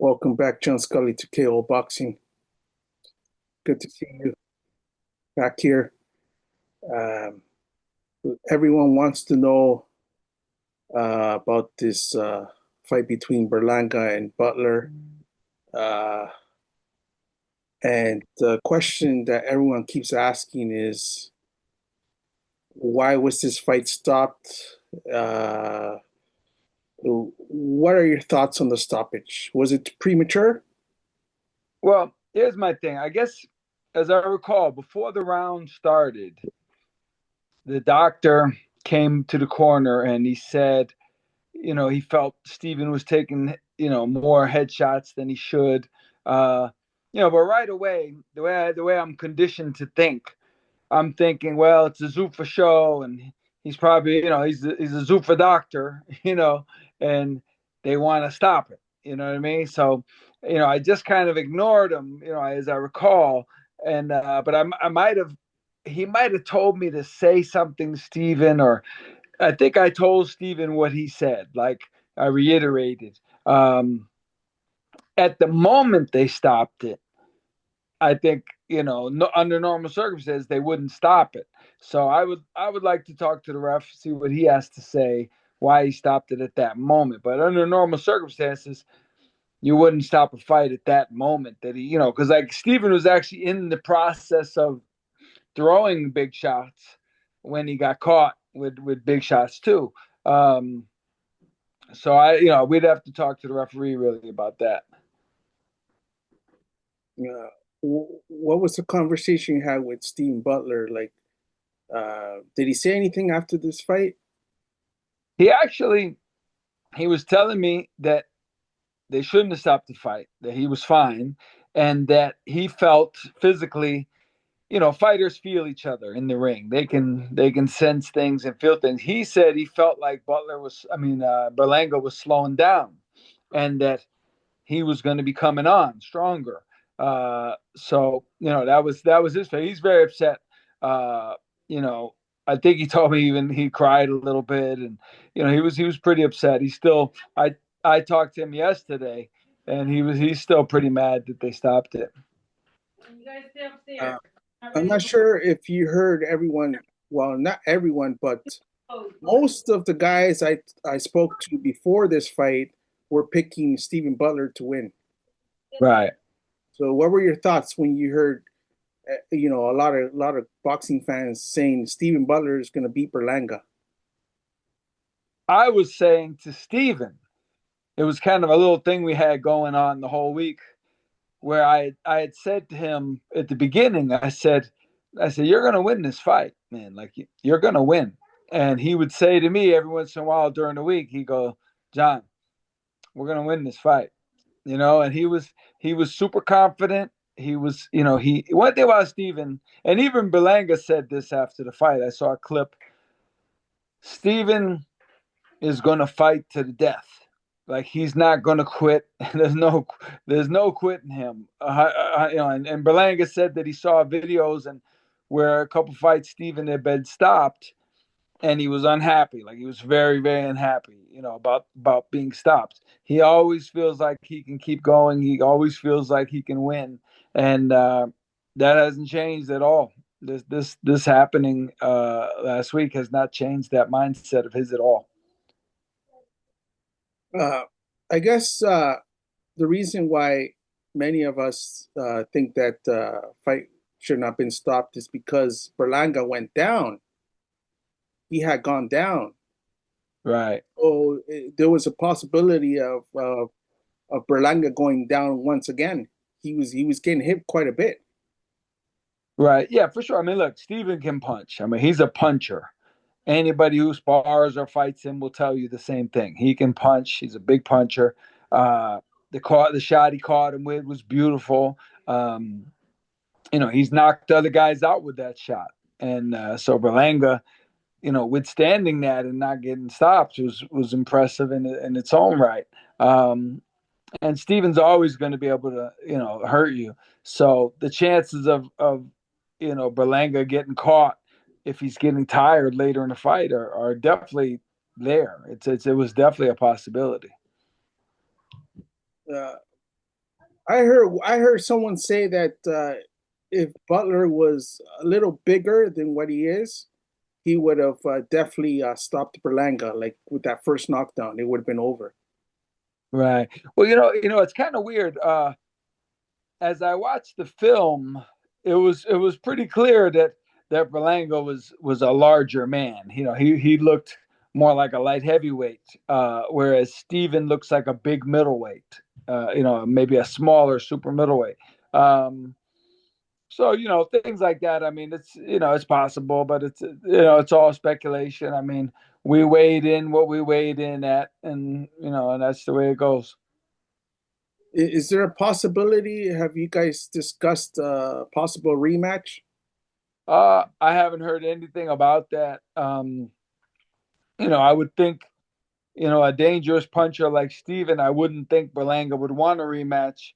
Welcome back, John Scully, to KO Boxing. Good to see you back here. Um, Everyone wants to know about this fight between Berlanga and Butler. Uh, and the question that everyone keeps asking is, why was this fight stopped? Uh, what are your thoughts on the stoppage? Was it premature? Well, here's my thing. I guess, as I recall, before the round started, the doctor came to the corner and he said, he felt Steven was taking, more headshots than he should. Uh, but right away, the way I'm conditioned to think, I'm thinking, well, it's a Zuffa show, and he's probably, he's a Zuffa doctor, and they want to stop it. You know what I mean? So, I just kind of ignored him, as I recall, and but I might have, he might have told me to say something to Steven, or I think I told Steven what he said. Like I reiterated. At the moment they stopped it, I think no, under normal circumstances they wouldn't stop it. So I would like to talk to the ref, see what he has to say, why he stopped it at that moment. But under normal circumstances, you wouldn't stop a fight at that moment. That because like Steven was actually in the process of throwing big shots when he got caught with big shots too. Um, so we'd have to talk to the referee really about that. What was the conversation you had with Steve Butler? Like, did he say anything after this fight? He actually he was telling me that they shouldn't have stopped the fight, that he was fine, and that he felt physically, fighters feel each other in the ring. They can sense things and feel things. He said he felt like Berlanga was slowing down, and that he was going to be coming on stronger. So that was his face. He's very upset. Uh, you know, I think he told me even he cried a little bit, and he was pretty upset. He still I talked to him yesterday, and he's still pretty mad that they stopped it. You guys stay Uh, upstairs. Not I'm ready not to sure if you heard everyone, well, not everyone, but most of the guys I spoke to before this fight were picking Stephen Butler to win. Right. So, what were your thoughts when you heard, a lot of boxing fans saying Stephen Butler is going to beat Berlanga? I was saying to Steven, it was kind of a little thing we had going on the whole week where I had said to him at the beginning, I said, you're gonna win this fight, man. Like you're gonna win. And he would say to me every once in a while during the week, he'd go, John, we're gonna win this fight. And he was super confident. He was, he one thing about Steven, and even Berlanga said this after the fight. I saw a clip. Steven is gonna fight to the death. Like he's not gonna quit. There's no quitting him. And Berlanga said that he saw videos and where a couple fights Steven had been stopped, and he was unhappy. Like he was very very unhappy. About being stopped. He always feels like he can keep going. He always feels like he can win, and that hasn't changed at all. This happening last week has not changed that mindset of his at all. Uh, I guess the reason why many of us think that fight should not have been stopped is because Berlanga went down. He had gone down. Right. So there was a possibility of Berlanga going down once again. He was getting hit quite a bit. Right. Yeah, for sure. I mean, look, Steven can punch. I mean, he's a puncher. Anybody who spars or fights him will tell you the same thing. He can punch. He's a big puncher. Uh, the shot he caught him with was beautiful. Um, he's knocked other guys out with that shot, and so Berlanga, withstanding that and not getting stopped was impressive in its own right. And Steven's always going to be able to, hurt you. So the chances of Berlanga getting caught if he's getting tired later in the fight are definitely there. It was definitely a possibility. Uh, I heard someone say that if Butler was a little bigger than what he is, he would have definitely stopped Berlanga. Like with that first knockdown, it would have been over. Right. Well, it's kind of weird. As I watched the film, it was pretty clear that Berlanga was a larger man. He looked more like a light heavyweight, whereas Steven looks like a big middleweight. Maybe a smaller super middleweight. So things like that. I mean, it's possible, but it's all speculation. I mean, we weighed in what we weighed in at, and that's the way it goes. Is there a possibility? Have you guys discussed a possible rematch? I haven't heard anything about that. I would think, a dangerous puncher like Steven, I wouldn't think Berlanga would want a rematch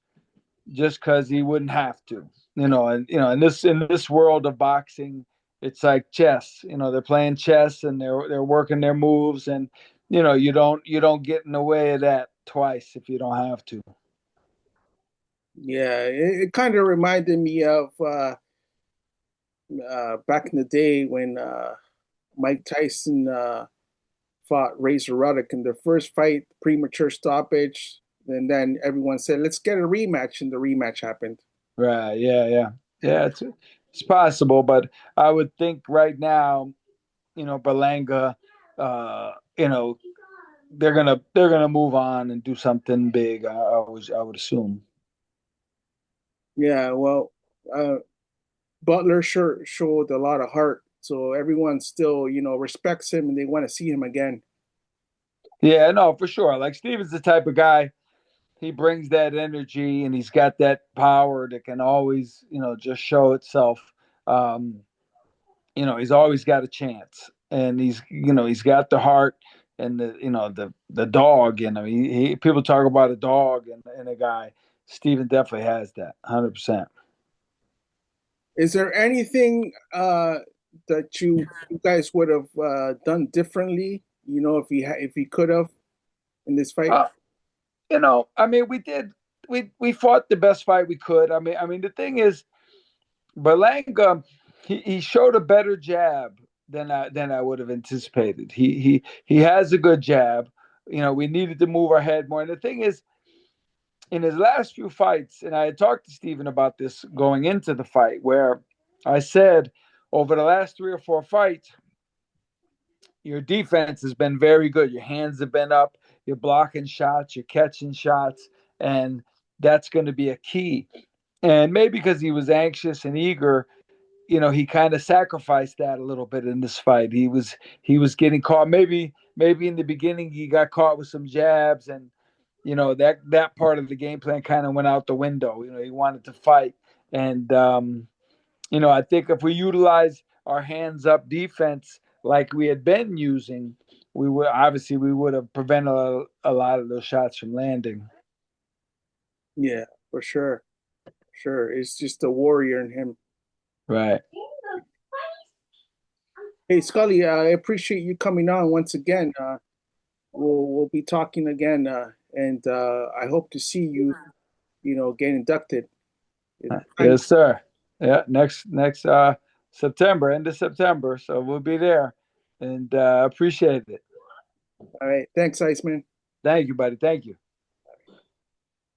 just because he wouldn't have to. And in this world of boxing, it's like chess. They're playing chess and they're working their moves, and you don't get in the way of that twice if you don't have to. Yeah, it kind of reminded me of back in the day when Mike Tyson fought Razor Ruddock in their first fight, premature stoppage, and then everyone said, "Let's get a rematch," and the rematch happened. Right? Yeah, yeah, yeah. It's possible, but I would think right now, Berlanga, uh, you know, they're gonna move on and do something big. I would assume. Yeah, well, uh, Butler sure showed a lot of heart, so everyone still, respects him and they want to see him again. Yeah, no, for sure. Like Steven's the type of guy. He brings that energy, and he's got that power that can always, just show itself. Um, he's always got a chance, and he's got the heart and the dog. People talk about a dog and a guy. Steven definitely has that, 100%. Is there anything that you guys would have done differently? If he could have in this fight. Uh, I mean, we fought the best fight we could. I mean, the thing is, Berlanga, he showed a better jab than I would have anticipated. He has a good jab. We needed to move our head more. And the thing is, in his last few fights, and I had talked to Steven about this going into the fight, where I said over the last 3 or 4 fights, your defense has been very good. Your hands have been up. You're blocking shots. You're catching shots, and that's going to be a key. And maybe because he was anxious and eager, he kind of sacrificed that a little bit in this fight. He was getting caught. Maybe in the beginning he got caught with some jabs, and that part of the game plan kind of went out the window. He wanted to fight, and I think if we utilize our hands up defense like we had been using, we would have prevented a lot of those shots from landing. Yeah, for sure. Sure. It's just a warrior in him. Right. Hey, Scully, I appreciate you coming on once again. We'll be talking again, and I hope to see you, get inducted. Yes, sir. Yeah, next September, end of September. So we'll be there, and appreciate it. All right. Thanks, Iceman. Thank you, buddy. Thank you.